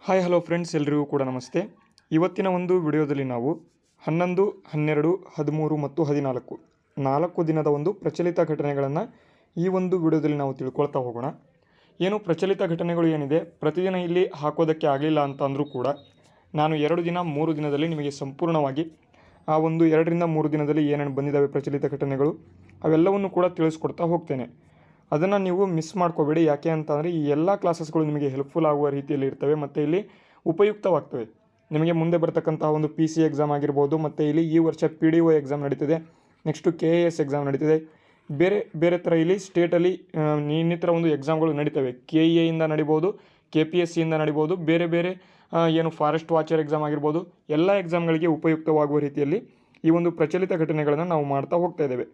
Hi hello friends, ಎಲ್ರಿಗೂ ಕೂಡ ನಮಸ್ತೆ. ಇವತ್ತಿನ ಒಂದು ವಿಡಿಯೋದಲ್ಲಿ ನಾವು 11, 12, 13 ಮತ್ತು 14 4 ದಿನದ ಒಂದು ಪ್ರಚಲಿತ ಘಟನೆಗಳನ್ನು ಈ ಒಂದು ವಿಡಿಯೋದಲ್ಲಿ ನಾವು ತಿಳ್ಕೊಳ್ತಾ ಹೋಗೋಣ. ಏನು ಪ್ರಚಲಿತ ಘಟನೆಗಳು ಏನಿದೆ ಪ್ರತಿದಿನ ಇಲ್ಲಿ ಹಾಕೋದಕ್ಕೆ ಆಗಲಿಲ್ಲ ಅಂತ ಅಂದರೂ ಕೂಡ ನಾನು 2 ದಿನ 3 ದಿನದಲ್ಲಿ ನಿಮಗೆ ಸಂಪೂರ್ಣವಾಗಿ ಆ ಒಂದು 2ರಿಂದ 3 ದಿನದಲ್ಲಿ ಏನೇನು ಬಂದಿದ್ದಾವೆ ಪ್ರಚಲಿತ ಘಟನೆಗಳು ಅವೆಲ್ಲವನ್ನು ಕೂಡ ತಿಳಿಸ್ಕೊಡ್ತಾ ಹೋಗ್ತೇನೆ. ಅದನ್ನು ನೀವು ಮಿಸ್ ಮಾಡ್ಕೋಬೇಡಿ. ಯಾಕೆ ಅಂತಂದರೆ ಈ ಎಲ್ಲ ಕ್ಲಾಸಸ್ಗಳು ನಿಮಗೆ ಹೆಲ್ಪ್ಫುಲ್ ಆಗುವ ರೀತಿಯಲ್ಲಿ ಇರ್ತವೆ ಮತ್ತು ಇಲ್ಲಿ ಉಪಯುಕ್ತವಾಗ್ತವೆ. ನಿಮಗೆ ಮುಂದೆ ಬರ್ತಕ್ಕಂತಹ ಒಂದು PC ಎಕ್ಸಾಮ್ ಆಗಿರ್ಬೋದು, ಮತ್ತು ಇಲ್ಲಿ ಈ ವರ್ಷ PDO ಎಕ್ಸಾಮ್ ನಡೀತಿದೆ, ನೆಕ್ಸ್ಟು KAS ಎಕ್ಸಾಮ್ ನಡೀತಿದೆ, ಬೇರೆ ಬೇರೆ ಥರ ಇಲ್ಲಿ ಸ್ಟೇಟಲ್ಲಿ ಇನ್ನಿತರ ಒಂದು ಎಕ್ಸಾಮ್ಗಳು ನಡೀತವೆ. KEA ಇಂದ ನಡಿಬೋದು, KPSC ಇಂದ ನಡಿಬೋದು, ಬೇರೆ ಬೇರೆ ಏನು ಫಾರೆಸ್ಟ್ ವಾಚರ್ ಎಕ್ಸಾಮ್ ಆಗಿರ್ಬೋದು, ಎಲ್ಲ ಎಕ್ಸಾಮ್ಗಳಿಗೆ ಉಪಯುಕ್ತವಾಗುವ ರೀತಿಯಲ್ಲಿ ಈ ಒಂದು ಪ್ರಚಲಿತ ಘಟನೆಗಳನ್ನು ನಾವು ಮಾಡ್ತಾ ಹೋಗ್ತಾ ಇದ್ದೇವೆ.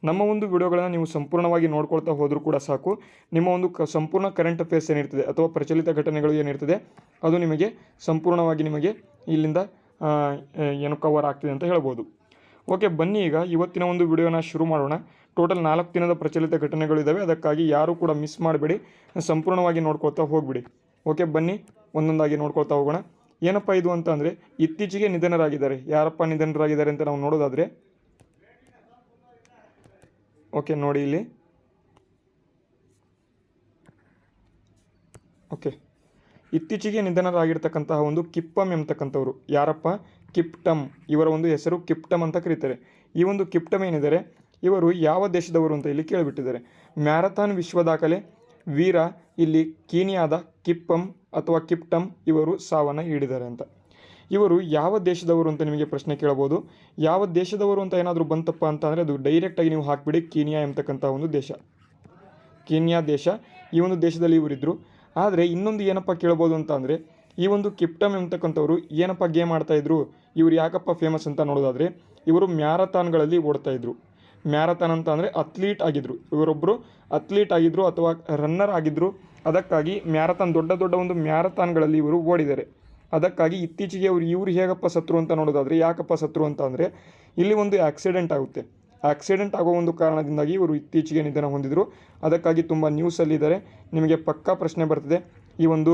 ನಮ್ಮ ಒಂದು ವಿಡಿಯೋಗಳನ್ನು ನೀವು ಸಂಪೂರ್ಣವಾಗಿ ನೋಡ್ಕೊಳ್ತಾ ಹೋದರೂ ಕೂಡ ಸಾಕು, ನಿಮ್ಮ ಒಂದು ಸಂಪೂರ್ಣ ಕರೆಂಟ್ ಅಫೇರ್ಸ್ ಏನಿರ್ತದೆ ಅಥವಾ ಪ್ರಚಲಿತ ಘಟನೆಗಳು ಏನಿರ್ತದೆ ಅದು ನಿಮಗೆ ಸಂಪೂರ್ಣವಾಗಿ ನಿಮಗೆ ಇಲ್ಲಿಂದ ಏನು ಕವರ್ ಆಗ್ತಿದೆ ಅಂತ ಹೇಳ್ಬೋದು. ಓಕೆ, ಬನ್ನಿ ಈಗ ಇವತ್ತಿನ ಒಂದು ವಿಡಿಯೋನ ಶುರು ಮಾಡೋಣ. ಟೋಟಲ್ 4 ದಿನದ ಪ್ರಚಲಿತ ಘಟನೆಗಳಿದ್ದಾವೆ, ಅದಕ್ಕಾಗಿ ಯಾರೂ ಕೂಡ ಮಿಸ್ ಮಾಡಬೇಡಿ, ಸಂಪೂರ್ಣವಾಗಿ ನೋಡ್ಕೊಳ್ತಾ ಹೋಗ್ಬಿಡಿ. ಓಕೆ, ಬನ್ನಿ ಒಂದೊಂದಾಗಿ ನೋಡ್ಕೊಳ್ತಾ ಹೋಗೋಣ. ಏನಪ್ಪ ಇದು ಅಂತ ಅಂದರೆ, ಇತ್ತೀಚೆಗೆ ನಿಧನರಾಗಿದ್ದಾರೆ. ಯಾರಪ್ಪ ನಿಧನರಾಗಿದ್ದಾರೆ ಅಂತ ನಾವು ನೋಡೋದಾದರೆ, ಓಕೆ ನೋಡಿ ಇಲ್ಲಿ, ಓಕೆ ಇತ್ತೀಚೆಗೆ ನಿಧನರಾಗಿರ್ತಕ್ಕಂತಹ ಒಂದು ಕಿಪ್ಪಮ್ ಎಂಬತಕ್ಕಂಥವ್ರು. ಯಾರಪ್ಪ? ಕಿಪ್ಟಮ್. ಇವರ ಒಂದು ಹೆಸರು ಕಿಪ್ಟಮ್ ಅಂತ ಕರೀತಾರೆ. ಈ ಒಂದು ಕಿಪ್ಟಮ್ ಏನಿದ್ದಾರೆ ಇವರು ಯಾವ ದೇಶದವರು ಅಂತ ಇಲ್ಲಿ ಕೇಳಿಬಿಟ್ಟಿದ್ದಾರೆ. ಮ್ಯಾರಥಾನ್ ವಿಶ್ವ ದಾಖಲೆ ವೀರ ಇಲ್ಲಿ ಕೀನಿಯಾದ ಕಿಪ್ಪಮ್ ಅಥವಾ ಕಿಪ್ಟಮ್ ಇವರು ಸಾವನ್ನು ನೀಡಿದ್ದಾರೆ ಅಂತ. ಇವರು ಯಾವ ದೇಶದವರು ಅಂತ ನಿಮಗೆ ಪ್ರಶ್ನೆ ಕೇಳಬಹುದು. ಯಾವ ದೇಶದವರು ಅಂತ ಏನಾದರೂ ಬಂತಪ್ಪ ಅಂತ ಅಂದರೆ ಅದು ಡೈರೆಕ್ಟಾಗಿ ನೀವು ಹಾಕಿಬಿಡಿ ಕೀನಿಯಾ ಎಂಬತಕ್ಕಂಥ ಒಂದು ದೇಶ, ಕೀನಿಯಾ ದೇಶ. ಈ ಒಂದು ದೇಶದಲ್ಲಿ ಇವರಿದ್ದರು. ಆದರೆ ಇನ್ನೊಂದು ಏನಪ್ಪ ಕೇಳ್ಬೋದು ಅಂತ ಅಂದರೆ, ಈ ಒಂದು ಕಿಪ್ಟಮ್ ಎಂಬತಕ್ಕಂಥವ್ರು ಏನಪ್ಪ ಗೇಮ್ ಆಡ್ತಾಯಿದ್ರು, ಇವರು ಯಾಕಪ್ಪ ಫೇಮಸ್ ಅಂತ ನೋಡೋದಾದರೆ, ಇವರು ಮ್ಯಾರಥಾನ್ಗಳಲ್ಲಿ ಓಡ್ತಾಯಿದ್ರು. ಮ್ಯಾರಥಾನ್ ಅಂತ ಅಂದರೆ ಅಥ್ಲೀಟ್ ಆಗಿದ್ದರು, ಇವರೊಬ್ಬರು ಅಥ್ಲೀಟ್ ಆಗಿದ್ದರು ಅಥವಾ ರನ್ನರ್ ಆಗಿದ್ದರು. ಅದಕ್ಕಾಗಿ ಮ್ಯಾರಥಾನ್ ದೊಡ್ಡ ದೊಡ್ಡ ಒಂದು ಮ್ಯಾರಥಾನ್ಗಳಲ್ಲಿ ಇವರು ಓಡಿದ್ದಾರೆ. ಅದಕ್ಕಾಗಿ ಇತ್ತೀಚೆಗೆ ಇವರು ಹೇಗಪ್ಪ ಸತ್ರು ಅಂತ ನೋಡೋದಾದರೆ, ಯಾಕಪ್ಪ ಸತ್ರು ಅಂತ ಅಂದರೆ ಇಲ್ಲಿ ಒಂದು ಆಕ್ಸಿಡೆಂಟ್ ಆಗುತ್ತೆ. ಆಕ್ಸಿಡೆಂಟ್ ಆಗೋ ಒಂದು ಕಾರಣದಿಂದಾಗಿ ಇವರು ಇತ್ತೀಚೆಗೆ ನಿಧನ ಹೊಂದಿದರು. ಅದಕ್ಕಾಗಿ ತುಂಬ ನ್ಯೂಸಲ್ಲಿದ್ದಾರೆ. ನಿಮಗೆ ಪಕ್ಕಾ ಪ್ರಶ್ನೆ ಬರ್ತದೆ, ಈ ಒಂದು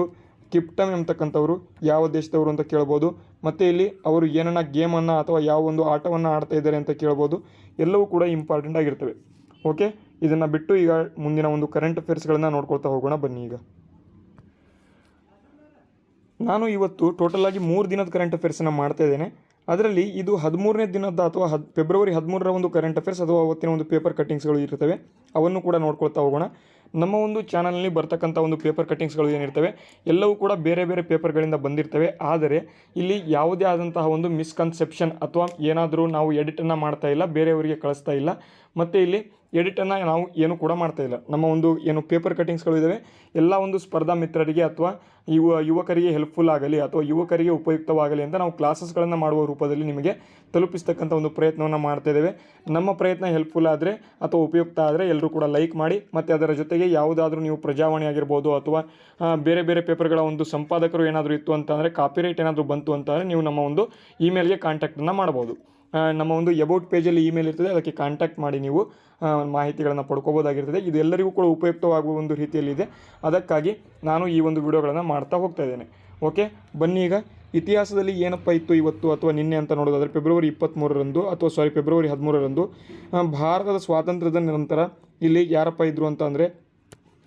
ಕಿಪ್ಟಮ್ ಎಂಬತಕ್ಕಂಥವ್ರು ಯಾವ ದೇಶದವರು ಅಂತ ಕೇಳ್ಬೋದು. ಮತ್ತು ಇಲ್ಲಿ ಅವರು ಏನನ್ನ ಗೇಮನ್ನು ಅಥವಾ ಯಾವ ಒಂದು ಆಟವನ್ನು ಆಡ್ತಾ ಇದ್ದಾರೆ ಅಂತ ಕೇಳ್ಬೋದು. ಎಲ್ಲವೂ ಕೂಡ ಇಂಪಾರ್ಟೆಂಟ್ ಆಗಿರ್ತವೆ. ಓಕೆ, ಇದನ್ನು ಬಿಟ್ಟು ಈಗ ಮುಂದಿನ ಒಂದು ಕರೆಂಟ್ ಅಫೇರ್ಸ್ಗಳನ್ನು ನೋಡ್ಕೊಳ್ತಾ ಹೋಗೋಣ. ಬನ್ನಿ ಈಗ ನಾನು ಇವತ್ತು ಟೋಟಲಾಗಿ 3 ದಿನದ ಕರೆಂಟ್ ಅಫೇರ್ಸನ್ನು ಮಾಡ್ತಾ ಇದ್ದೇನೆ. ಅದರಲ್ಲಿ ಇದು 13ನೇ ದಿನದ ಅಥವಾ ಫೆಬ್ರವರಿ 13ರ ಒಂದು ಕರೆಂಟ್ ಅಫೇರ್ಸ್ ಅಥವಾ ಅವತ್ತಿನ ಒಂದು ಪೇಪರ್ ಕಟ್ಟಿಂಗ್ಸ್ಗಳು ಇರ್ತವೆ, ಅವನ್ನು ಕೂಡ ನೋಡ್ಕೊಳ್ತಾ ಹೋಗೋಣ. ನಮ್ಮ ಒಂದು ಚಾನಲ್ನಲ್ಲಿ ಬರ್ತಕ್ಕಂಥ ಒಂದು ಪೇಪರ್ ಕಟ್ಟಿಂಗ್ಸ್ಗಳು ಏನಿರ್ತವೆ ಎಲ್ಲವೂ ಕೂಡ ಬೇರೆ ಬೇರೆ ಪೇಪರ್ಗಳಿಂದ ಬಂದಿರ್ತವೆ. ಆದರೆ ಇಲ್ಲಿ ಯಾವುದೇ ಆದಂತಹ ಒಂದು ಮಿಸ್ಕನ್ಸೆಪ್ಷನ್ ಅಥವಾ ಏನಾದರೂ ನಾವು ಎಡಿಟನ್ನು ಮಾಡ್ತಾ ಇಲ್ಲ, ಬೇರೆಯವರಿಗೆ ಕಳಿಸ್ತಾ ಇಲ್ಲ, ಮತ್ತು ಇಲ್ಲಿ ಎಡಿಟನ್ನು ನಾವು ಏನು ಕೂಡ ಮಾಡ್ತಾ ಇಲ್ಲ. ನಮ್ಮ ಒಂದು ಏನು ಪೇಪರ್ ಕಟ್ಟಿಂಗ್ಸ್ಗಳು ಇದ್ದಾವೆ ಎಲ್ಲ ಒಂದು ಸ್ಪರ್ಧಾ ಮಿತ್ರರಿಗೆ ಅಥವಾ ಯುವಕರಿಗೆ ಹೆಲ್ಪ್ಫುಲ್ ಆಗಲಿ ಅಥವಾ ಯುವಕರಿಗೆ ಉಪಯುಕ್ತವಾಗಲಿ ಅಂತ ನಾವು ಕ್ಲಾಸಸ್ಗಳನ್ನು ಮಾಡುವ ರೂಪದಲ್ಲಿ ನಿಮಗೆ ತಲುಪಿಸ್ತಕ್ಕಂಥ ಒಂದು ಪ್ರಯತ್ನವನ್ನು ಮಾಡ್ತಾ ಇದ್ದೇವೆ. ನಮ್ಮ ಪ್ರಯತ್ನ ಹೆಲ್ಪ್ಫುಲ್ ಆದರೆ ಅಥವಾ ಉಪಯುಕ್ತ ಆದರೆ ಎಲ್ಲರೂ ಕೂಡ ಲೈಕ್ ಮಾಡಿ. ಮತ್ತು ಅದರ ಜೊತೆಗೆ ಯಾವುದಾದ್ರೂ ನೀವು ಪ್ರಜಾವಾಣಿ ಆಗಿರ್ಬೋದು ಅಥವಾ ಬೇರೆ ಬೇರೆ ಪೇಪರ್ಗಳ ಒಂದು ಸಂಪಾದಕರು ಏನಾದರೂ ಇತ್ತು ಅಂತಂದರೆ, ಕಾಪಿರೈಟ್ ಏನಾದರೂ ಬಂತು ಅಂತಂದರೆ ನೀವು ನಮ್ಮ ಒಂದು ಇಮೇಲ್ಗೆ ಕಾಂಟ್ಯಾಕ್ಟನ್ನು ಮಾಡ್ಬೋದು. ನಮ್ಮ ಒಂದು ಅಬೌಟ್ ಪೇಜಲ್ಲಿ ಇಮೇಲ್ ಇರ್ತದೆ, ಅದಕ್ಕೆ ಕಾಂಟ್ಯಾಕ್ಟ್ ಮಾಡಿ ನೀವು ಮಾಹಿತಿಗಳನ್ನು ಪಡ್ಕೋಬೋದಾಗಿರ್ತದೆ. ಇದು ಎಲ್ಲರಿಗೂ ಕೂಡ ಉಪಯುಕ್ತವಾಗುವ ಒಂದು ರೀತಿಯಲ್ಲಿದೆ. ಅದಕ್ಕಾಗಿ ನಾನು ಈ ಒಂದು ವಿಡಿಯೋಗಳನ್ನು ಮಾಡ್ತಾ ಹೋಗ್ತಾ ಇದ್ದೇನೆ. ಓಕೆ, ಬನ್ನಿ ಈಗ ಇತಿಹಾಸದಲ್ಲಿ ಏನಪ್ಪ ಇತ್ತು ಇವತ್ತು ಅಥವಾ ನಿನ್ನೆ ಅಂತ ನೋಡೋದಾದರೆ, ಫೆಬ್ರವರಿ 13ರಂದು ಅಥವಾ ಫೆಬ್ರವರಿ 13ರಂದು ಭಾರತದ ಸ್ವಾತಂತ್ರ್ಯದ ನಂತರ ಇಲ್ಲಿ ಯಾರಪ್ಪ ಇದ್ದರು ಅಂತ ಅಂದರೆ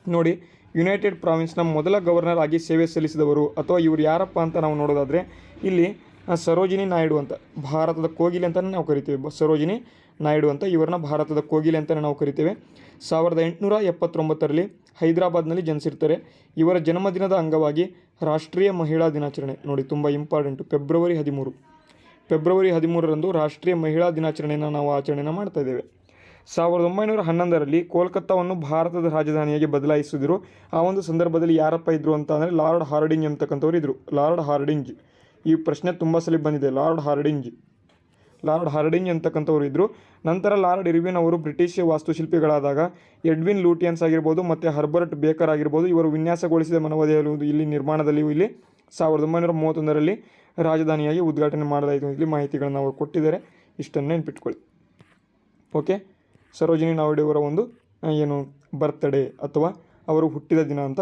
ನೋಡಿ, ಯುನೈಟೆಡ್ ಪ್ರಾವಿನ್ಸ್ನ ಮೊದಲ ಗವರ್ನರ್ ಆಗಿ ಸೇವೆ ಸಲ್ಲಿಸಿದವರು ಅಥವಾ ಇವರು ಯಾರಪ್ಪ ಅಂತ ನಾವು ನೋಡೋದಾದರೆ ಇಲ್ಲಿ ಸರೋಜಿನಿ ನಾಯ್ಡು ಅಂತ, ಭಾರತದ ಕೋಗಿಲೆ ಅಂತಲೇ ನಾವು ಕರಿತೇವೆ. ಸರೋಜಿನಿ ನಾಯ್ಡು ಅಂತ ಇವರನ್ನ ಭಾರತದ ಕೋಗಿಲೆ ಅಂತಲೇ ನಾವು ಕರಿತೇವೆ. 1879ರಲ್ಲಿ ಹೈದರಾಬಾದ್ನಲ್ಲಿ ಜನಿಸಿರ್ತಾರೆ. ಇವರ ಜನ್ಮದಿನದ ಅಂಗವಾಗಿ ರಾಷ್ಟ್ರೀಯ ಮಹಿಳಾ ದಿನಾಚರಣೆ ನೋಡಿ, ತುಂಬ ಇಂಪಾರ್ಟೆಂಟು, ಫೆಬ್ರವರಿ 13ರಂದು ರಾಷ್ಟ್ರೀಯ ಮಹಿಳಾ ದಿನಾಚರಣೆಯನ್ನು ನಾವು ಆಚರಣೆಯನ್ನು ಮಾಡ್ತಾ ಇದ್ದೇವೆ. 1911ರಲ್ಲಿ ಕೋಲ್ಕತ್ತಾವನ್ನು ಭಾರತದ ರಾಜಧಾನಿಯಾಗಿ ಬದಲಾಯಿಸಿದರು. ಆ ಒಂದು ಸಂದರ್ಭದಲ್ಲಿ ಯಾರಪ್ಪ ಇದ್ದರು ಅಂತ ಅಂದರೆ ಲಾರ್ಡ್ ಹಾರ್ಡಿಂಜ್ ಅಂತಕ್ಕಂಥವ್ರು ಇದ್ದರು. ಲಾರ್ಡ್ ಹಾರ್ಡಿಂಜ್, ಈ ಪ್ರಶ್ನೆ ತುಂಬ ಸಲ ಬಂದಿದೆ. ಲಾರ್ಡ್ ಹಾರ್ಡಿಂಜ್ ಅಂತಕ್ಕಂಥವ್ರು ಇದ್ದರು. ನಂತರ ಲಾರ್ಡ್ ಇರ್ವಿನ್ ಅವರು ಬ್ರಿಟಿಷ್ ವಾಸ್ತುಶಿಲ್ಪಿಗಳಾದಾಗ ಎಡ್ವಿನ್ ಲೂಟಿಯನ್ಸ್ ಆಗಿರ್ಬೋದು ಮತ್ತು ಹರ್ಬರ್ಟ್ ಬೇಕರ್ ಆಗಿರ್ಬೋದು ಇವರು ವಿನ್ಯಾಸಗೊಳಿಸಿದ ಮನವದೆಯಲು ಇಲ್ಲಿ ನಿರ್ಮಾಣದಲ್ಲಿ ಇಲ್ಲಿ 1931ರಲ್ಲಿ ರಾಜಧಾನಿಯಾಗಿ ಉದ್ಘಾಟನೆ ಮಾಡಲಾಯಿತು. ಇಲ್ಲಿ ಮಾಹಿತಿಗಳನ್ನು ಅವರು ಕೊಟ್ಟಿದ್ದಾರೆ, ಇಷ್ಟನ್ನು ನೆನ್ಪಿಟ್ಕೊಳ್ಳಿ. ಓಕೆ, ಸರೋಜಿನಿ ನಾಯ್ಡು ಅವರ ಒಂದು ಏನು ಬರ್ತ್ಡೇ ಅಥವಾ ಅವರು ಹುಟ್ಟಿದ ದಿನ ಅಂತ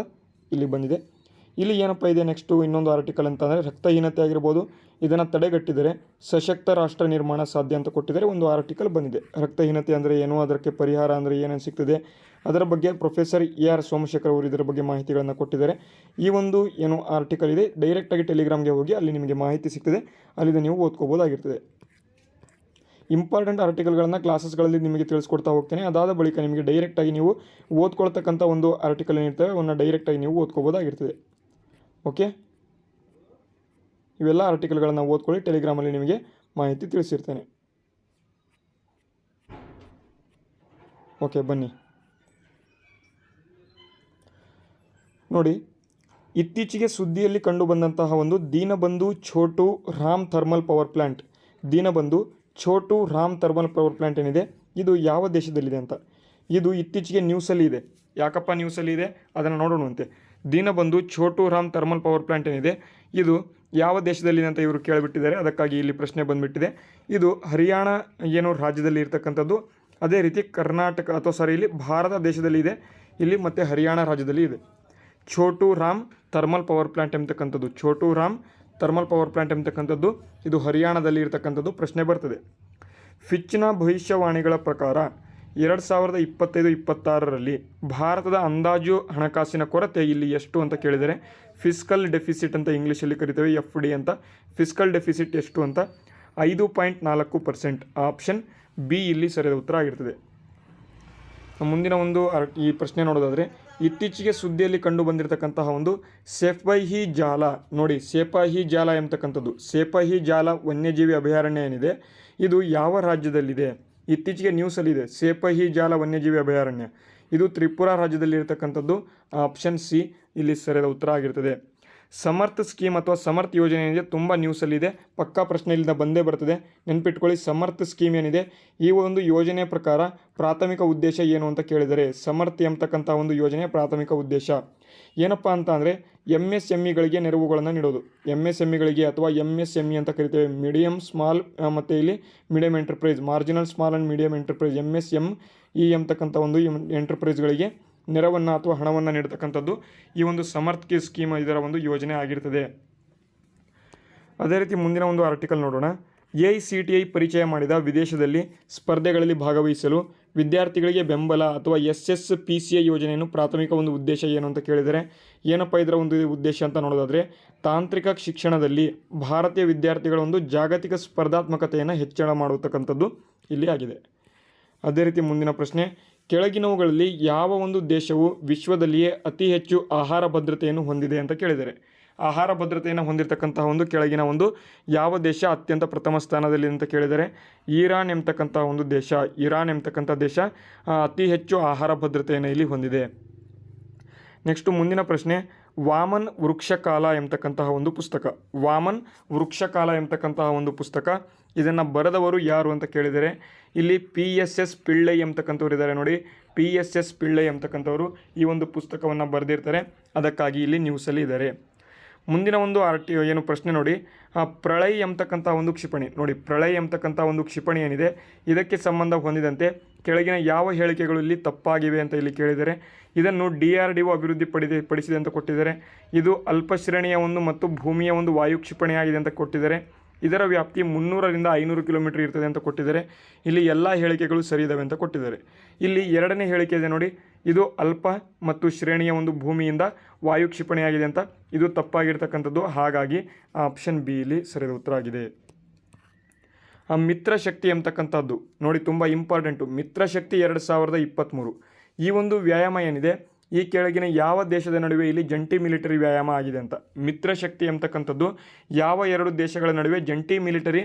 ಇಲ್ಲಿ ಬಂದಿದೆ. ಇಲ್ಲಿ ಏನಪ್ಪ ಇದೆ ನೆಕ್ಸ್ಟು ಇನ್ನೊಂದು ಆರ್ಟಿಕಲ್ ಅಂತಂದರೆ ರಕ್ತಹೀನತೆ ಆಗಿರ್ಬೋದು, ಇದನ್ನು ತಡೆಗಟ್ಟಿದರೆ ಸಶಕ್ತ ರಾಷ್ಟ್ರ ನಿರ್ಮಾಣ ಸಾಧ್ಯ ಅಂತ ಕೊಟ್ಟಿದ್ದಾರೆ. ಒಂದು ಆರ್ಟಿಕಲ್ ಬಂದಿದೆ. ರಕ್ತಹೀನತೆ ಅಂದರೆ ಏನು, ಅದಕ್ಕೆ ಪರಿಹಾರ ಅಂದರೆ ಏನೇನು ಸಿಗ್ತದೆ, ಅದರ ಬಗ್ಗೆ ಪ್ರೊಫೆಸರ್ AR ಸೋಮಶೇಖರ್ ಅವರು ಇದರ ಬಗ್ಗೆ ಮಾಹಿತಿಗಳನ್ನು ಕೊಟ್ಟಿದ್ದಾರೆ. ಈ ಒಂದು ಏನು ಆರ್ಟಿಕಲ್ ಇದೆ ಡೈರೆಕ್ಟಾಗಿ ಟೆಲಿಗ್ರಾಮ್ಗೆ ಹೋಗಿ ಅಲ್ಲಿ ನಿಮಗೆ ಮಾಹಿತಿ ಸಿಗ್ತದೆ, ಅಲ್ಲಿಂದ ನೀವು ಓದ್ಕೋಬೋದಾಗಿರ್ತದೆ. ಇಂಪಾರ್ಟೆಂಟ್ ಆರ್ಟಿಕಲ್ಗಳನ್ನು ಕ್ಲಾಸಸ್ಗಳಲ್ಲಿ ನಿಮಗೆ ತಿಳಿಸ್ಕೊಡ್ತಾ ಹೋಗ್ತೇನೆ. ಅದಾದ ಬಳಿಕ ನಿಮಗೆ ಡೈರೆಕ್ಟಾಗಿ ನೀವು ಓದ್ಕೊಳ್ತಕ್ಕಂಥ ಒಂದು ಆರ್ಟಿಕಲ್ ಏನಿರ್ತವೆ ಅವನ್ನ ಡೈರೆಕ್ಟಾಗಿ ನೀವು ಓದ್ಕೋಬೋದಾಗಿರ್ತದೆ. ಓಕೆ, ಇವೆಲ್ಲ ಆರ್ಟಿಕಲ್ಗಳನ್ನು ಓದ್ಕೊಳ್ಳಿ, ಟೆಲಿಗ್ರಾಮಲ್ಲಿ ನಿಮಗೆ ಮಾಹಿತಿ ತಿಳಿಸಿರ್ತೇನೆ. ಓಕೆ, ಬನ್ನಿ ನೋಡಿ. ಇತ್ತೀಚೆಗೆ ಸುದ್ದಿಯಲ್ಲಿ ಕಂಡುಬಂದಂತಹ ಒಂದು Deenbandhu Chhotu Ram thermal power plant, Deenbandhu Chhotu Ram thermal power plant ಏನಿದೆ ಇದು ಯಾವ ದೇಶದಲ್ಲಿದೆ ಅಂತ. ಇದು ಇತ್ತೀಚೆಗೆ ನ್ಯೂಸಲ್ಲಿ ಇದೆ. ಯಾಕಪ್ಪ ನ್ಯೂಸಲ್ಲಿ ಇದೆ ಅದನ್ನು ನೋಡೋಣಂತೆ. Deenbandhu Chhotu Ram thermal power plant ಏನಿದೆ ಇದು ಯಾವ ದೇಶದಲ್ಲಿದೆ ಅಂತ ಇವರು ಕೇಳಿಬಿಟ್ಟಿದ್ದಾರೆ. ಅದಕ್ಕಾಗಿ ಇಲ್ಲಿ ಪ್ರಶ್ನೆ ಬಂದುಬಿಟ್ಟಿದೆ. ಇದು ಹರಿಯಾಣ ಏನು ರಾಜ್ಯದಲ್ಲಿ ಇರ್ತಕ್ಕಂಥದ್ದು, ಅದೇ ರೀತಿ ಕರ್ನಾಟಕ ಇಲ್ಲಿ ಭಾರತ ದೇಶದಲ್ಲಿ ಇದೆ, ಇಲ್ಲಿ ಮತ್ತು ಹರಿಯಾಣ ರಾಜ್ಯದಲ್ಲಿ ಇದೆ. Chhotu Ram thermal power plant ಎಂಬತಕ್ಕಂಥದ್ದು, Chhotu Ram thermal power plant ಎಂಬತಕ್ಕಂಥದ್ದು ಇದು ಹರಿಯಾಣದಲ್ಲಿ ಇರತಕ್ಕಂಥದ್ದು. ಪ್ರಶ್ನೆ ಬರ್ತದೆ. ಫಿಚ್ನ ಭವಿಷ್ಯವಾಣಿಗಳ ಪ್ರಕಾರ 2025-26ರಲ್ಲಿ ಭಾರತದ ಅಂದಾಜು ಹಣಕಾಸಿನ ಕೊರತೆ ಇಲ್ಲಿ ಎಷ್ಟು ಅಂತ ಕೇಳಿದರೆ, ಫಿಸ್ಕಲ್ ಡೆಫಿಸಿಟ್ ಅಂತ ಇಂಗ್ಲೀಷಲ್ಲಿ ಕರಿತೇವೆ, FD ಅಂತ. ಫಿಸ್ಕಲ್ ಡೆಫಿಸಿಟ್ ಎಷ್ಟು ಅಂತ 5.4%. ಆಪ್ಷನ್ B ಇಲ್ಲಿ ಸರಿಯಾದ ಉತ್ತರ ಆಗಿರ್ತದೆ. ಮುಂದಿನ ಒಂದು ಈ ಪ್ರಶ್ನೆ ನೋಡೋದಾದರೆ, ಇತ್ತೀಚೆಗೆ ಸುದ್ದಿಯಲ್ಲಿ ಕಂಡು ಬಂದಿರತಕ್ಕಂತಹ ಒಂದು ಸೇಫಾಯಿ ಜಾಲ ನೋಡಿ, ಸೇಫಾಯಿ ಜಾಲ ಎಂಬತಕ್ಕಂಥದ್ದು, ಸೇಫಾಯಿ ಜಾಲ ವನ್ಯಜೀವಿ ಅಭಯಾರಣ್ಯ ಏನಿದೆ ಇದು ಯಾವ ರಾಜ್ಯದಲ್ಲಿದೆ? ಇತ್ತೀಚೆಗೆ ನ್ಯೂಸಲ್ಲಿದೆ. ಸೇಫಾಯಿ ಜಾಲ ವನ್ಯಜೀವಿ ಅಭಯಾರಣ್ಯ ಇದು ತ್ರಿಪುರಾ ರಾಜ್ಯದಲ್ಲಿ ಇರತಕ್ಕಂಥದ್ದು. ಆಪ್ಷನ್ C ಇಲ್ಲಿ ಸರಿಯಾದ ಉತ್ತರ ಆಗಿರ್ತದೆ. ಸಮರ್ಥ್ ಸ್ಕೀಮ್ ಅಥವಾ ಸಮರ್ಥ್ ಯೋಜನೆ ಏನಿದೆ ತುಂಬ ನ್ಯೂಸಲ್ಲಿದೆ, ಪಕ್ಕಾ ಪ್ರಶ್ನೆ ಇಲ್ಲಿಂದ ಬಂದೇ ಬರ್ತದೆ, ನೆನ್ಪಿಟ್ಕೊಳ್ಳಿ. ಸಮರ್ಥ್ ಸ್ಕೀಮ್ ಏನಿದೆ ಈ ಒಂದು ಯೋಜನೆಯ ಪ್ರಕಾರ ಪ್ರಾಥಮಿಕ ಉದ್ದೇಶ ಏನು ಅಂತ ಕೇಳಿದರೆ, ಸಮರ್ಥ್ ಎಂಬತಕ್ಕಂಥ ಒಂದು ಯೋಜನೆಯ ಪ್ರಾಥಮಿಕ ಉದ್ದೇಶ ಏನಪ್ಪ ಅಂತ ಅಂದರೆ MSMEಗಳಿಗೆ ನೆರವುಗಳನ್ನು ನೀಡೋದು. MSMEಗಳಿಗೆ ಅಥವಾ MSME ಅಂತ ಕರಿತೇವೆ, ಮೀಡಿಯಮ್ ಸ್ಮಾಲ್ ಮತ್ತು ಇಲ್ಲಿ medium enterprise, marginal small and medium enterprise, MSME ಎಂಬತಕ್ಕಂಥ ಒಂದು ಎಂಟರ್ಪ್ರೈಸ್ಗಳಿಗೆ ನೆರವನ್ನು ಅಥವಾ ಹಣವನ್ನು ನೀಡತಕ್ಕಂಥದ್ದು ಈ ಒಂದು ಸಮರ್ಥ್ ಸ್ಕೀಮ್ ಇದರ ಒಂದು ಯೋಜನೆ ಆಗಿರ್ತದೆ. ಅದೇ ರೀತಿ ಮುಂದಿನ ಒಂದು ಆರ್ಟಿಕಲ್ ನೋಡೋಣ. AICTI ಪರಿಚಯ ಮಾಡಿದ ವಿದೇಶದಲ್ಲಿ ಸ್ಪರ್ಧೆಗಳಲ್ಲಿ ಭಾಗವಹಿಸಲು ವಿದ್ಯಾರ್ಥಿಗಳಿಗೆ ಬೆಂಬಲ ಅಥವಾ SSPCI ಯೋಜನೆಯನ್ನು ಪ್ರಾಥಮಿಕ ಒಂದು ಉದ್ದೇಶ ಏನು ಅಂತ ಕೇಳಿದರೆ, ಏನಪ್ಪ ಇದರ ಒಂದು ಉದ್ದೇಶ ಅಂತ ನೋಡೋದಾದರೆ, ತಾಂತ್ರಿಕ ಶಿಕ್ಷಣದಲ್ಲಿ ಭಾರತೀಯ ವಿದ್ಯಾರ್ಥಿಗಳ ಒಂದು ಜಾಗತಿಕ ಸ್ಪರ್ಧಾತ್ಮಕತೆಯನ್ನು ಹೆಚ್ಚಳ ಮಾಡತಕ್ಕಂಥದ್ದು ಇಲ್ಲಿ ಆಗಿದೆ. ಅದೇ ರೀತಿ ಮುಂದಿನ ಪ್ರಶ್ನೆ, ಕೆಳಗಿನವುಗಳಲ್ಲಿ ಯಾವ ಒಂದು ದೇಶವು ವಿಶ್ವದಲ್ಲಿಯೇ ಅತಿ ಹೆಚ್ಚು ಆಹಾರ ಭದ್ರತೆಯನ್ನು ಹೊಂದಿದೆ ಅಂತ ಕೇಳಿದರೆ, ಆಹಾರ ಭದ್ರತೆಯನ್ನು ಹೊಂದಿರತಕ್ಕಂತಹ ಒಂದು ಕೆಳಗಿನ ಒಂದು ಯಾವ ದೇಶ ಅತ್ಯಂತ ಪ್ರಥಮ ಸ್ಥಾನದಲ್ಲಿ ಅಂತ ಕೇಳಿದರೆ, ಇರಾನ್ ಎಂಬತಕ್ಕಂಥ ಒಂದು ದೇಶ, ಇರಾನ್ ಎಂಬತಕ್ಕಂಥ ದೇಶ ಅತಿ ಹೆಚ್ಚು ಆಹಾರ ಭದ್ರತೆಯನ್ನು ಇಲ್ಲಿ ಹೊಂದಿದೆ. ನೆಕ್ಸ್ಟು ಮುಂದಿನ ಪ್ರಶ್ನೆ, ವಾಮನ್ ವೃಕ್ಷಕಾಲ ಎಂಬತಕ್ಕಂತಹ ಒಂದು ಪುಸ್ತಕ, ವಾಮನ್ ವೃಕ್ಷಕಾಲ ಎಂಬತಕ್ಕಂತಹ ಒಂದು ಪುಸ್ತಕ ಇದನ್ನು ಬರೆದವರು ಯಾರು ಅಂತ ಕೇಳಿದರೆ, ಇಲ್ಲಿ PSS ಪಿಳ್ಳೈ ಎಂಬತಕ್ಕಂಥವ್ರು ಇದ್ದಾರೆ ನೋಡಿ. PSS ಪಿಳ್ಳೈ ಎಂಬತಕ್ಕಂಥವ್ರು ಈ ಒಂದು ಪುಸ್ತಕವನ್ನು ಬರೆದಿರ್ತಾರೆ, ಅದಕ್ಕಾಗಿ ಇಲ್ಲಿ ನ್ಯೂಸಲ್ಲಿ ಇದ್ದಾರೆ. ಮುಂದಿನ ಒಂದು ಏನು ಪ್ರಶ್ನೆ ನೋಡಿ, ಪ್ರಳಯ್ ಎಂಬತಕ್ಕಂಥ ಒಂದು ಕ್ಷಿಪಣಿ ನೋಡಿ, ಪ್ರಳಯ್ ಎಂಬತಕ್ಕಂಥ ಒಂದು ಕ್ಷಿಪಣಿ ಏನಿದೆ ಇದಕ್ಕೆ ಸಂಬಂಧ ಹೊಂದಿದಂತೆ ಕೆಳಗಿನ ಯಾವ ಹೇಳಿಕೆಗಳು ಇಲ್ಲಿ ತಪ್ಪಾಗಿವೆ ಅಂತ ಇಲ್ಲಿ ಕೇಳಿದರೆ, ಇದನ್ನು DRDO ಅಭಿವೃದ್ಧಿಪಡಿಸಿದೆ ಅಂತ ಕೊಟ್ಟಿದ್ದಾರೆ. ಇದು ಅಲ್ಪ ಶ್ರೇಣಿಯ ಒಂದು ಮತ್ತು ಭೂಮಿಯ ಒಂದು ವಾಯು ಕ್ಷಿಪಣಿಯಾಗಿದೆ ಅಂತ ಕೊಟ್ಟಿದ್ದಾರೆ. ಇದರ ವ್ಯಾಪ್ತಿ 300ರಿಂದ 500 ಕಿಲೋಮೀಟರ್ ಇರ್ತದೆ ಅಂತ ಕೊಟ್ಟಿದ್ದಾರೆ. ಇಲ್ಲಿ ಎಲ್ಲ ಹೇಳಿಕೆಗಳು ಸರಿ ಇದ್ದಾವೆ ಅಂತ ಕೊಟ್ಟಿದ್ದಾರೆ. ಇಲ್ಲಿ ಎರಡನೇ ಹೇಳಿಕೆ ಇದೆ ನೋಡಿ, ಇದು ಅಲ್ಪ ಮತ್ತು ಶ್ರೇಣಿಯ ಒಂದು ಭೂಮಿಯಿಂದ ವಾಯು ಕ್ಷಿಪಣಿಯಾಗಿದೆ ಅಂತ, ಇದು ತಪ್ಪಾಗಿರ್ತಕ್ಕಂಥದ್ದು. ಹಾಗಾಗಿ ಆಪ್ಷನ್ B ಇಲ್ಲಿ ಸರಿಯಾದ ಉತ್ತರ ಆಗಿದೆ. ಮಿತ್ರಶಕ್ತಿ ಎಂಬತಕ್ಕಂಥದ್ದು ನೋಡಿ, ತುಂಬ ಇಂಪಾರ್ಟೆಂಟು. ಮಿತ್ರಶಕ್ತಿ 2023 ಈ ಒಂದು ವ್ಯಾಯಾಮ ಏನಿದೆ ಈ ಕೆಳಗಿನ ಯಾವ ದೇಶದ ನಡುವೆ ಇಲ್ಲಿ ಜಂಟಿ ಮಿಲಿಟರಿ ವ್ಯಾಯಾಮ ಆಗಿದೆ ಅಂತ. ಮಿತ್ರಶಕ್ತಿ ಎಂಬತಕ್ಕಂಥದ್ದು ಯಾವ ಎರಡು ದೇಶಗಳ ನಡುವೆ ಜಂಟಿ ಮಿಲಿಟರಿ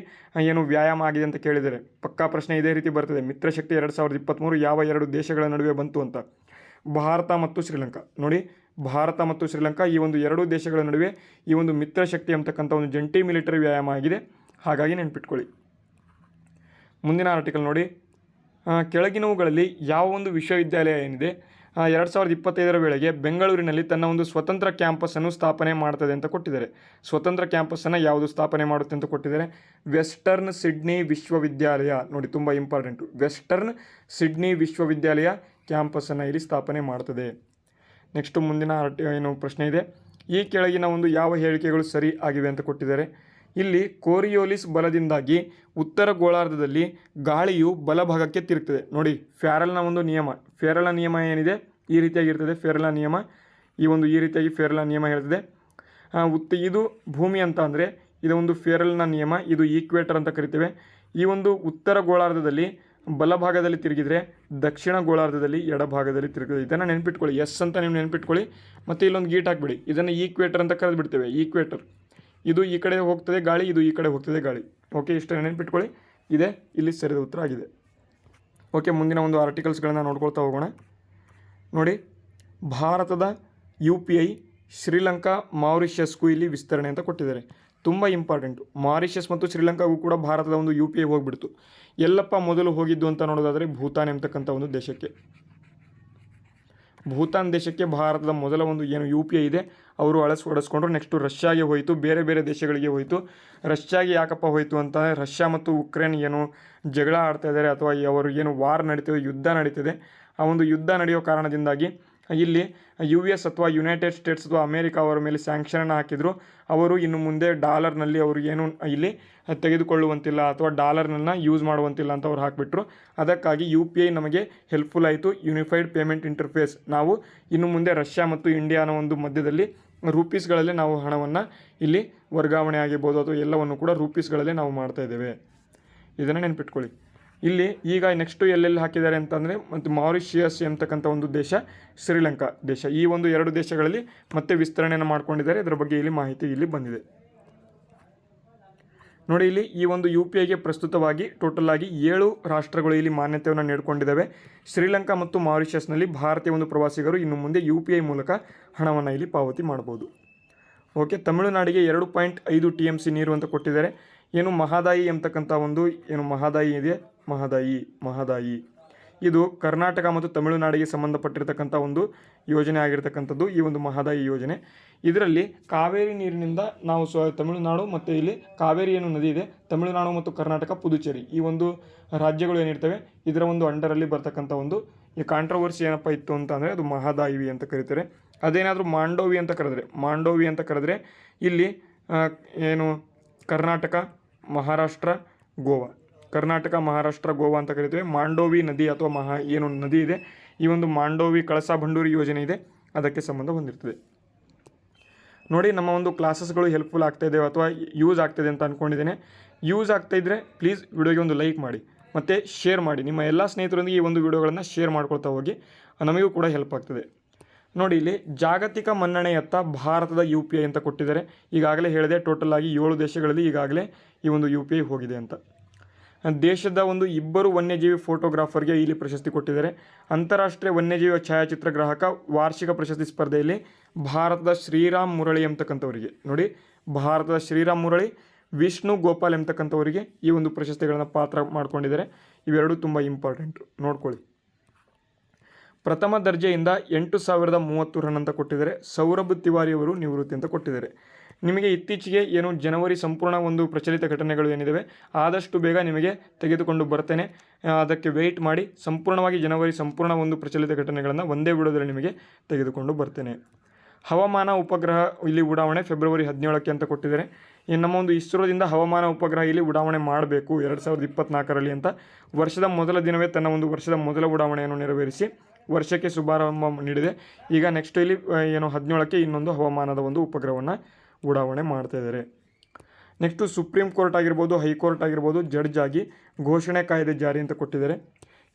ಏನು ವ್ಯಾಯಾಮ ಆಗಿದೆ ಅಂತ ಕೇಳಿದರೆ, ಪಕ್ಕಾ ಪ್ರಶ್ನೆ ಇದೇ ರೀತಿ ಬರ್ತದೆ. ಮಿತ್ರಶಕ್ತಿ 2023 ಯಾವ ಎರಡು ದೇಶಗಳ ನಡುವೆ ಬಂತು ಅಂತ. ಭಾರತ ಮತ್ತು ಶ್ರೀಲಂಕಾ ನೋಡಿ, ಭಾರತ ಮತ್ತು ಶ್ರೀಲಂಕಾ ಈ ಒಂದು ಎರಡೂ ದೇಶಗಳ ನಡುವೆ ಈ ಒಂದು ಮಿತ್ರಶಕ್ತಿ ಎಂಬತಕ್ಕಂಥ ಒಂದು ಜಂಟಿ ಮಿಲಿಟರಿ ವ್ಯಾಯಾಮ ಆಗಿದೆ, ಹಾಗಾಗಿ ನೆನ್ಪಿಟ್ಕೊಳ್ಳಿ. ಮುಂದಿನ ಆರ್ಟಿಕಲ್ ನೋಡಿ, ಕೆಳಗಿನವುಗಳಲ್ಲಿ ಯಾವ ಒಂದು ವಿಶ್ವವಿದ್ಯಾಲಯ ಏನಿದೆ 2025 ವೇಳೆಗೆ ಬೆಂಗಳೂರಿನಲ್ಲಿ ತನ್ನ ಒಂದು ಸ್ವತಂತ್ರ ಕ್ಯಾಂಪಸ್ಸನ್ನು ಸ್ಥಾಪನೆ ಮಾಡ್ತದೆ ಅಂತ ಕೊಟ್ಟಿದ್ದಾರೆ. ಸ್ವತಂತ್ರ ಕ್ಯಾಂಪಸ್ಸನ್ನು ಯಾವುದು ಸ್ಥಾಪನೆ ಮಾಡುತ್ತೆ ಅಂತ ಕೊಟ್ಟಿದ್ದಾರೆ. ವೆಸ್ಟರ್ನ್ ಸಿಡ್ನಿ ವಿಶ್ವವಿದ್ಯಾಲಯ ನೋಡಿ, ತುಂಬ ಇಂಪಾರ್ಟೆಂಟು. ವೆಸ್ಟರ್ನ್ ಸಿಡ್ನಿ ವಿಶ್ವವಿದ್ಯಾಲಯ ಕ್ಯಾಂಪಸ್ಸನ್ನು ಇಲ್ಲಿ ಸ್ಥಾಪನೆ ಮಾಡ್ತದೆ. ನೆಕ್ಸ್ಟು ಮುಂದಿನ ಏನು ಪ್ರಶ್ನೆ ಇದೆ, ಈ ಕೆಳಗಿನ ಒಂದು ಯಾವ ಹೇಳಿಕೆಗಳು ಸರಿ ಆಗಿವೆ ಅಂತ ಕೊಟ್ಟಿದ್ದಾರೆ. ಇಲ್ಲಿ ಕೋರಿಯೋಲಿಸ್ ಬಲದಿಂದಾಗಿ ಉತ್ತರ ಗೋಳಾರ್ಧದಲ್ಲಿ ಗಾಳಿಯು ಬಲಭಾಗಕ್ಕೆ ತಿರುಗ್ತದೆ. ನೋಡಿ ಫ್ಯಾರಲ್ನ ಒಂದು ನಿಯಮ, ಫೆರಲ್ನ ನಿಯಮ ಏನಿದೆ ಈ ರೀತಿಯಾಗಿರ್ತದೆ. ಫೆರಲ್ನ ನಿಯಮ ಈ ರೀತಿಯಾಗಿ ಫೆರಲ್ನ ನಿಯಮ ಹೇಳ್ತದೆ. ಇದು ಭೂಮಿ ಅಂತ ಅಂದರೆ ಇದು ಒಂದು ಫೆರಲ್ನ ನಿಯಮ, ಇದು ಈಕ್ವೇಟರ್ ಅಂತ ಕರಿತೇವೆ. ಈ ಒಂದು ಉತ್ತರ ಗೋಳಾರ್ಧದಲ್ಲಿ ಬಲಭಾಗದಲ್ಲಿ ತಿರುಗಿದರೆ ದಕ್ಷಿಣ ಗೋಳಾರ್ಧದಲ್ಲಿ ಎಡಭಾಗದಲ್ಲಿ ತಿರುಗಿದೆ. ಇದನ್ನು ನೆನ್ಪಿಟ್ಕೊಳ್ಳಿ, ಎಸ್ ಅಂತ ನೀವು ನೆನ್ಪಿಟ್ಕೊಳ್ಳಿ. ಮತ್ತು ಇಲ್ಲೊಂದು ಗೀಟ್ ಹಾಕ್ಬಿಡಿ, ಇದನ್ನು ಈಕ್ವೇಟರ್ ಅಂತ ಕರೆದು ಬಿಡ್ತೇವೆ. ಈಕ್ವೇಟರ್ ಇದು ಈ ಕಡೆ ಹೋಗ್ತದೆ ಗಾಳಿ, ಇದು ಈ ಕಡೆ ಹೋಗ್ತದೆ ಗಾಳಿ. ಓಕೆ, ಇಷ್ಟನ್ನು ನೆನ್ಪಿಟ್ಕೊಳ್ಳಿ. ಇದೆ ಇಲ್ಲಿ ಸರಿಯಾದ ಉತ್ತರ ಆಗಿದೆ. ಓಕೆ, ಮುಂದಿನ ಒಂದು ಆರ್ಟಿಕಲ್ಸ್ಗಳನ್ನು ನೋಡ್ಕೊಳ್ತಾ ಹೋಗೋಣ. ನೋಡಿ, ಭಾರತದ UPI ಶ್ರೀಲಂಕಾ ಮಾರಿಷಸ್ಗೂ ಇಲ್ಲಿ ವಿಸ್ತರಣೆ ಅಂತ ಕೊಟ್ಟಿದ್ದಾರೆ. ತುಂಬ ಇಂಪಾರ್ಟೆಂಟು. ಮಾರಿಷಸ್ ಮತ್ತು ಶ್ರೀಲಂಕಾಗೂ ಕೂಡ ಭಾರತದ ಒಂದು UPI ಹೋಗಿಬಿಡ್ತು. ಎಲ್ಲಪ್ಪ ಮೊದಲು ಹೋಗಿದ್ದು ಅಂತ ನೋಡೋದಾದರೆ ಭೂತಾನ್ ಎಂಬತಕ್ಕಂಥ ಒಂದು ದೇಶಕ್ಕೆ. ಭೂತಾನ್ ದೇಶಕ್ಕೆ ಭಾರತದ ಮೊದಲ ಒಂದು ಏನು UPI ಇದೆ ಅವರು ಹೊಡೆಸ್ಕೊಂಡ್ರು. ನೆಕ್ಸ್ಟು ರಷ್ಯಾಗೆ ಹೋಯಿತು, ಬೇರೆ ಬೇರೆ ದೇಶಗಳಿಗೆ ಹೋಯಿತು. ರಷ್ಯಾಗೆ ಯಾಕಪ್ಪ ಹೋಯಿತು ಅಂತ, ರಷ್ಯಾ ಮತ್ತು ಉಕ್ರೇನ್ ಏನು ಜಗಳ ಆಡ್ತಾ ಇದ್ದಾರೆ ಅಥವಾ ಅವರು ಏನು ವಾರ್ ನಡೀತಿದೆ, ಯುದ್ಧ ನಡೀತಿದೆ. ಆ ಒಂದು ಯುದ್ಧ ನಡೆಯೋ ಕಾರಣದಿಂದಾಗಿ ಇಲ್ಲಿ US ಅಥವಾ ಯುನೈಟೆಡ್ ಸ್ಟೇಟ್ಸ್ ಅಥವಾ ಅಮೇರಿಕಾ ಅವರ ಮೇಲೆ ಸ್ಯಾಂಕ್ಷನನ್ನು ಹಾಕಿದರು. ಅವರು ಇನ್ನು ಮುಂದೆ ಡಾಲರ್ನಲ್ಲಿ ಅವರು ಏನು ಇಲ್ಲಿ ತೆಗೆದುಕೊಳ್ಳುವಂತಿಲ್ಲ ಅಥವಾ ಡಾಲರ್ನನ್ನು ಯೂಸ್ ಮಾಡುವಂತಿಲ್ಲ ಅಂತ ಅವ್ರು ಹಾಕಿಬಿಟ್ರು. ಅದಕ್ಕಾಗಿ UPI ನಮಗೆ ಹೆಲ್ಪ್ಫುಲ್ ಆಯಿತು. Unified payment interface. ನಾವು ಇನ್ನು ಮುಂದೆ ರಷ್ಯಾ ಮತ್ತು ಇಂಡಿಯಾನ ಒಂದು ಮಧ್ಯದಲ್ಲಿ ರೂಪೀಸ್ಗಳಲ್ಲೇ ನಾವು ಹಣವನ್ನು ಇಲ್ಲಿ ವರ್ಗಾವಣೆ ಆಗಿರ್ಬೋದು ಅಥವಾ ಎಲ್ಲವನ್ನು ಕೂಡ ರೂಪೀಸ್ಗಳಲ್ಲೇ ನಾವು ಮಾಡ್ತಾಯಿದ್ದೇವೆ. ಇದನ್ನು ನೆನ್ಪಿಟ್ಕೊಳ್ಳಿ. ಇಲ್ಲಿ ಈಗ ನೆಕ್ಸ್ಟು ಎಲ್ಲೆಲ್ಲಿ ಹಾಕಿದ್ದಾರೆ ಅಂತಂದರೆ ಮತ್ತು ಮಾರಿಷಿಯಸ್ ಎಂತಕ್ಕಂಥ ಒಂದು ದೇಶ, ಶ್ರೀಲಂಕಾ ದೇಶ, ಈ ಒಂದು ಎರಡು ದೇಶಗಳಲ್ಲಿ ಮತ್ತೆ ವಿಸ್ತರಣೆಯನ್ನು ಮಾಡ್ಕೊಂಡಿದ್ದಾರೆ. ಇದರ ಬಗ್ಗೆ ಇಲ್ಲಿ ಮಾಹಿತಿ ಇಲ್ಲಿ ಬಂದಿದೆ. ನೋಡಿ, ಇಲ್ಲಿ ಈ ಒಂದು UPIಗೆ ಪ್ರಸ್ತುತವಾಗಿ ಟೋಟಲ್ ಆಗಿ 7 ರಾಷ್ಟ್ರಗಳು ಇಲ್ಲಿ ಮಾನ್ಯತೆಯನ್ನು ನೀಡಿಕೊಂಡಿದ್ದಾವೆ. ಶ್ರೀಲಂಕಾ ಮತ್ತು ಮಾರಿಷಸ್ನಲ್ಲಿ ಭಾರತೀಯ ಒಂದು ಪ್ರವಾಸಿಗರು ಇನ್ನು ಮುಂದೆ UPI ಮೂಲಕ ಹಣವನ್ನು ಇಲ್ಲಿ ಪಾವತಿ ಮಾಡ್ಬೋದು. ಓಕೆ, ತಮಿಳುನಾಡಿಗೆ 2.5 TMC ನೀರು ಅಂತ ಕೊಟ್ಟಿದ್ದಾರೆ. ಏನು ಮಹದಾಯಿ ಎಂಬತಕ್ಕಂಥ ಒಂದು ಏನು ಮಹದಾಯಿ ಇದೆ, ಮಹದಾಯಿ ಇದು ಕರ್ನಾಟಕ ಮತ್ತು ತಮಿಳುನಾಡಿಗೆ ಸಂಬಂಧಪಟ್ಟಿರ್ತಕ್ಕಂಥ ಒಂದು ಯೋಜನೆ ಆಗಿರ್ತಕ್ಕಂಥದ್ದು ಈ ಒಂದು ಮಹದಾಯಿ ಯೋಜನೆ. ಇದರಲ್ಲಿ ಕಾವೇರಿ ನೀರಿನಿಂದ ನಾವು ತಮಿಳುನಾಡು ಮತ್ತು ಇಲ್ಲಿ ಕಾವೇರಿ ಏನು ನದಿ ಇದೆ, ತಮಿಳುನಾಡು ಮತ್ತು ಕರ್ನಾಟಕ, ಪುದುಚೇರಿ ಈ ಒಂದು ರಾಜ್ಯಗಳು ಏನಿರ್ತವೆ ಇದರ ಒಂದು ಅಂಡರಲ್ಲಿ ಬರ್ತಕ್ಕಂಥ ಒಂದು ಈ ಕಾಂಟ್ರವರ್ಸಿ ಏನಪ್ಪ ಇತ್ತು ಅಂತ ಅಂದರೆ ಅದು ಮಹದಾಯಿ ಅಂತ ಕರೀತಾರೆ. ಅದೇನಾದರೂ ಮಾಂಡೋವಿ ಅಂತ ಕರೆದ್ರೆ ಇಲ್ಲಿ ಏನು ಕರ್ನಾಟಕ, ಮಹಾರಾಷ್ಟ್ರ, ಗೋವಾ ಅಂತ ಕರಿತೇವೆ. ಮಾಂಡೋವಿ ನದಿ ಅಥವಾ ಏನು ನದಿ ಇದೆ, ಈ ಒಂದು ಮಾಂಡೋವಿ ಕಳಸಾ ಬಂಡೂರಿ ಯೋಜನೆ ಇದೆ, ಅದಕ್ಕೆ ಸಂಬಂಧ ಹೊಂದಿರ್ತದೆ. ನೋಡಿ, ನಮ್ಮ ಒಂದು ಕ್ಲಾಸಸ್ಗಳು ಹೆಲ್ಪ್ಫುಲ್ ಆಗ್ತಾಯಿದೆ ಅಥವಾ ಯೂಸ್ ಆಗ್ತಾಯಿದೆ ಅಂತ ಅಂದ್ಕೊಂಡಿದ್ದೇನೆ. ಯೂಸ್ ಆಗ್ತಾಯಿದ್ರೆ ಪ್ಲೀಸ್ ವಿಡಿಯೋಗೆ ಒಂದು ಲೈಕ್ ಮಾಡಿ ಮತ್ತು ಶೇರ್ ಮಾಡಿ. ನಿಮ್ಮ ಎಲ್ಲ ಸ್ನೇಹಿತರೊಂದಿಗೆ ಈ ಒಂದು ವಿಡಿಯೋಗಳನ್ನು ಶೇರ್ ಮಾಡ್ಕೊಳ್ತಾ ಹೋಗಿ, ನಮಗೂ ಕೂಡ ಹೆಲ್ಪ್ ಆಗ್ತದೆ. ನೋಡಿ, ಇಲ್ಲಿ ಜಾಗತಿಕ ಮನ್ನಣೆಯತ್ತ ಭಾರತದ UPI ಅಂತ ಕೊಟ್ಟಿದ್ದಾರೆ. ಈಗಾಗಲೇ ಹೇಳಿದೆ, ಟೋಟಲ್ ಆಗಿ 7 ದೇಶಗಳಲ್ಲಿ ಈಗಾಗಲೇ ಈ ಒಂದು UPI ಹೋಗಿದೆ ಅಂತ. ದೇಶದ ಒಂದು 2 ವನ್ಯಜೀವಿ ಫೋಟೋಗ್ರಾಫರ್ಗೆ ಇಲ್ಲಿ ಪ್ರಶಸ್ತಿ ಕೊಟ್ಟಿದ್ದಾರೆ. ಅಂತಾರಾಷ್ಟ್ರೀಯ ವನ್ಯಜೀವಿ ಛಾಯಾಚಿತ್ರ ಗ್ರಾಹಕ ವಾರ್ಷಿಕ ಪ್ರಶಸ್ತಿ ಸ್ಪರ್ಧೆಯಲ್ಲಿ ಭಾರತದ ಶ್ರೀರಾಮ್ ಮುರಳಿ ಎಂಬತಕ್ಕಂಥವರಿಗೆ, ನೋಡಿ ಭಾರತದ ಶ್ರೀರಾಮ್ ಮುರಳಿ, ವಿಷ್ಣು ಗೋಪಾಲ್ ಎಂಬತಕ್ಕಂಥವರಿಗೆ ಈ ಒಂದು ಪ್ರಶಸ್ತಿಗಳನ್ನು ಪಾತ್ರ ಮಾಡ್ಕೊಂಡಿದ್ದಾರೆ. ಇವೆರಡೂ ತುಂಬ ಇಂಪಾರ್ಟೆಂಟು, ನೋಡ್ಕೊಳ್ಳಿ. ಪ್ರಥಮ ದರ್ಜೆಯಿಂದ 8030 ರನ್ ಅಂತ ಕೊಟ್ಟಿದ್ದಾರೆ. ಸೌರಭ್ ತಿವಾರಿಯವರು ನಿವೃತ್ತಿ ಅಂತ ಕೊಟ್ಟಿದ್ದಾರೆ. ನಿಮಗೆ ಇತ್ತೀಚೆಗೆ ಏನು ಜನವರಿ ಸಂಪೂರ್ಣ ಒಂದು ಪ್ರಚಲಿತ ಘಟನೆಗಳು ಏನಿದ್ದಾವೆ ಆದಷ್ಟು ಬೇಗ ನಿಮಗೆ ತೆಗೆದುಕೊಂಡು ಬರ್ತೇನೆ, ಅದಕ್ಕೆ ವೆಯ್ಟ್ ಮಾಡಿ. ಸಂಪೂರ್ಣವಾಗಿ ಜನವರಿ ಸಂಪೂರ್ಣ ಒಂದು ಪ್ರಚಲಿತ ಘಟನೆಗಳನ್ನು ಒಂದೇ ವಿಡಿಯೋದಲ್ಲಿ ನಿಮಗೆ ತೆಗೆದುಕೊಂಡು ಬರ್ತೇನೆ. ಹವಾಮಾನ ಉಪಗ್ರಹ ಇಲ್ಲಿ ಉಡಾವಣೆ ಫೆಬ್ರವರಿ 17ಕ್ಕೆ ಅಂತ ಕೊಟ್ಟಿದ್ದಾರೆ. ನಮ್ಮ ಒಂದು ಇಸ್ರೋದಿಂದ ಹವಾಮಾನ ಉಪಗ್ರಹ ಇಲ್ಲಿ ಉಡಾವಣೆ ಮಾಡಬೇಕು 2024ರಲ್ಲಿ ಅಂತ ವರ್ಷದ ಮೊದಲ ದಿನವೇ ತನ್ನ ಒಂದು ವರ್ಷದ ಮೊದಲ ಉಡಾವಣೆಯನ್ನು ನೆರವೇರಿಸಿ ವರ್ಷಕ್ಕೆ ಶುಭಾರಂಭ ನೀಡಿದೆ. ಈಗ ನೆಕ್ಸ್ಟ್ ಇಲ್ಲಿ ಏನು 17ಕ್ಕೆ ಇನ್ನೊಂದು ಹವಾಮಾನದ ಒಂದು ಉಪಗ್ರಹವನ್ನು ಉಡಾವಣೆ ಮಾಡ್ತಾಯಿದ್ದಾರೆ. ನೆಕ್ಸ್ಟು ಸುಪ್ರೀಂ ಕೋರ್ಟ್ ಆಗಿರ್ಬೋದು, ಹೈಕೋರ್ಟ್ ಆಗಿರ್ಬೋದು, ಜಡ್ಜ್ ಆಗಿ ಘೋಷಣೆ ಕಾಯ್ದೆ ಜಾರಿ ಅಂತ ಕೊಟ್ಟಿದ್ದಾರೆ.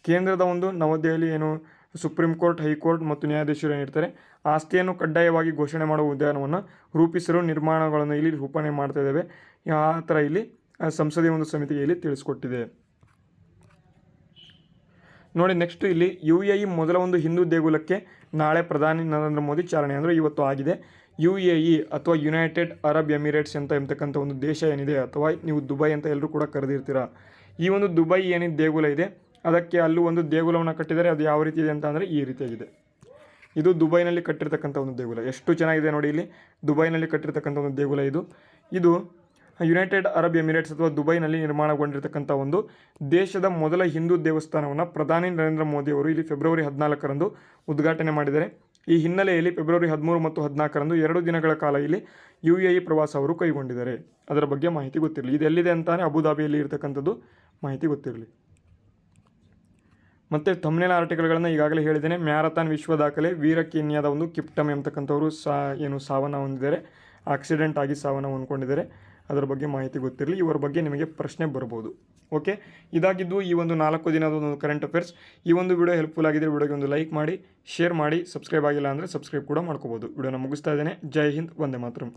ಕೇಂದ್ರದ ಒಂದು ನವದೆಹಲಿ ಏನು ಸುಪ್ರೀಂ ಕೋರ್ಟ್, ಹೈಕೋರ್ಟ್ ಮತ್ತು ನ್ಯಾಯಾಧೀಶರು ಏನಿರ್ತಾರೆ ಆಸ್ತಿಯನ್ನು ಕಡ್ಡಾಯವಾಗಿ ಘೋಷಣೆ ಮಾಡುವ ವಿಧಾನವನ್ನು ರೂಪಿಸಲು ನಿರ್ಮಾಣಗಳನ್ನು ಇಲ್ಲಿ ರೂಪಣೆ ಮಾಡ್ತಾ ಇದ್ದೇವೆ. ಆ ಥರ ಇಲ್ಲಿ ಸಂಸದೀಯ ಒಂದು ಸಮಿತಿಗೆ ಇಲ್ಲಿ ತಿಳಿಸ್ಕೊಟ್ಟಿದೆ. ನೋಡಿ, ನೆಕ್ಸ್ಟ್ ಇಲ್ಲಿ UAE ಮೊದಲ ಒಂದು ಹಿಂದೂ ದೇಗುಲಕ್ಕೆ ನಾಳೆ ಪ್ರಧಾನಿ ನರೇಂದ್ರ ಮೋದಿ ಚಾಲನೆ, ಅಂದರೆ ಇವತ್ತು ಆಗಿದೆ. UAE ಅಥವಾ ಯುನೈಟೆಡ್ ಅರಬ್ ಎಮಿರೇಟ್ಸ್ ಅಂತ ಎಂಬತಕ್ಕಂಥ ಒಂದು ದೇಶ ಏನಿದೆ, ಅಥವಾ ನೀವು ದುಬೈ ಅಂತ ಎಲ್ಲರೂ ಕೂಡ ಕರೆದಿರ್ತೀರ. ಈ ಒಂದು ದುಬೈ ಏನಿದೆ ದೇಗುಲ ಇದೆ, ಅದಕ್ಕೆ ಅಲ್ಲೂ ಒಂದು ದೇಗುಲವನ್ನು ಕಟ್ಟಿದ್ದಾರೆ. ಅದು ಯಾವ ರೀತಿ ಇದೆ ಅಂತ ಅಂದರೆ ಈ ರೀತಿಯಾಗಿದೆ. ಇದು ದುಬೈನಲ್ಲಿ ಕಟ್ಟಿರ್ತಕ್ಕಂಥ ಒಂದು ದೇಗುಲ. ಎಷ್ಟು ಚೆನ್ನಾಗಿದೆ ನೋಡಿ, ಇಲ್ಲಿ ದುಬೈನಲ್ಲಿ ಕಟ್ಟಿರ್ತಕ್ಕಂಥ ಒಂದು ದೇಗುಲ ಇದು ಯುನೈಟೆಡ್ ಅರಬ್ ಎಮಿರೇಟ್ಸ್ ಅಥವಾ ದುಬೈನಲ್ಲಿ ನಿರ್ಮಾಣಗೊಂಡಿರ್ತಕ್ಕಂಥ ಒಂದು ದೇಶದ ಮೊದಲ ಹಿಂದೂ ದೇವಸ್ಥಾನವನ್ನು ಪ್ರಧಾನಿ ನರೇಂದ್ರ ಮೋದಿ ಅವರು ಇಲ್ಲಿ ಫೆಬ್ರವರಿ 14ರಂದು ಉದ್ಘಾಟನೆ ಮಾಡಿದ್ದಾರೆ. ಈ ಹಿನ್ನೆಲೆಯಲ್ಲಿ ಫೆಬ್ರವರಿ 13 ಮತ್ತು 14ರಂದು 2 ದಿನಗಳ ಕಾಲ ಇಲ್ಲಿ UAE ಪ್ರವಾಸ ಅವರು ಕೈಗೊಂಡಿದ್ದಾರೆ. ಅದರ ಬಗ್ಗೆ ಮಾಹಿತಿ ಗೊತ್ತಿರಲಿ. ಇದು ಎಲ್ಲಿದೆ ಅಂತಾನೆ ಅಬುಧಾಬಿಯಲ್ಲಿ ಇರತಕ್ಕಂಥದ್ದು ಮಾಹಿತಿ ಗೊತ್ತಿರಲಿ. ಮತ್ತು ಥಂಬ್ನೇಲ್ ಆರ್ಟಿಕಲ್ಗಳನ್ನು ಈಗಾಗಲೇ ಹೇಳಿದ್ದೇನೆ. ಮ್ಯಾರಥಾನ್ ವಿಶ್ವ ದಾಖಲೆ ವೀರ ಕೀನ್ಯಾದ ಒಂದು ಕಿಪ್ಟಮ್ ಎಂಬತಕ್ಕಂಥವರು ಸಾವನ್ನು ಹೊಂದಿದ್ದಾರೆ, ಆಕ್ಸಿಡೆಂಟ್ ಆಗಿ ಸಾವನ್ನು ಹೊಂದ್ಕೊಂಡಿದ್ದಾರೆ. ಅದರ ಬಗ್ಗೆ ಮಾಹಿತಿ ಗೊತ್ತಿರಲಿ. ಇವರ ಬಗ್ಗೆ ನಿಮಗೆ ಪ್ರಶ್ನೆ ಬರ್ಬೋದು. ಓಕೆ, ಇದಾಗಿದ್ದು ಈ ಒಂದು 4 ದಿನದ ಒಂದು ಕರೆಂಟ್ ಅಫೇರ್ಸ್. ಈ ಒಂದು ವಿಡಿಯೋ ಹೆಲ್ಪ್ಫುಲ್ ಆಗಿದ್ದರೆ ವಿಡಿಯೋಗೆ ಒಂದು ಲೈಕ್ ಮಾಡಿ, ಶೇರ್ ಮಾಡಿ, ಸಬ್ಸ್ಕ್ರೈಬ್ ಆಗಿಲ್ಲ ಅಂದರೆ ಸಬ್ಸ್ಕ್ರೈಬ್ ಕೂಡ ಮಾಡ್ಕೋಬೋದು. ವಿಡಿಯೋನ ಮುಗಿಸ್ತಾ ಇದ್ದೇನೆ. ಜೈ ಹಿಂದ್, ವಂದೇ ಮಾತರಂ.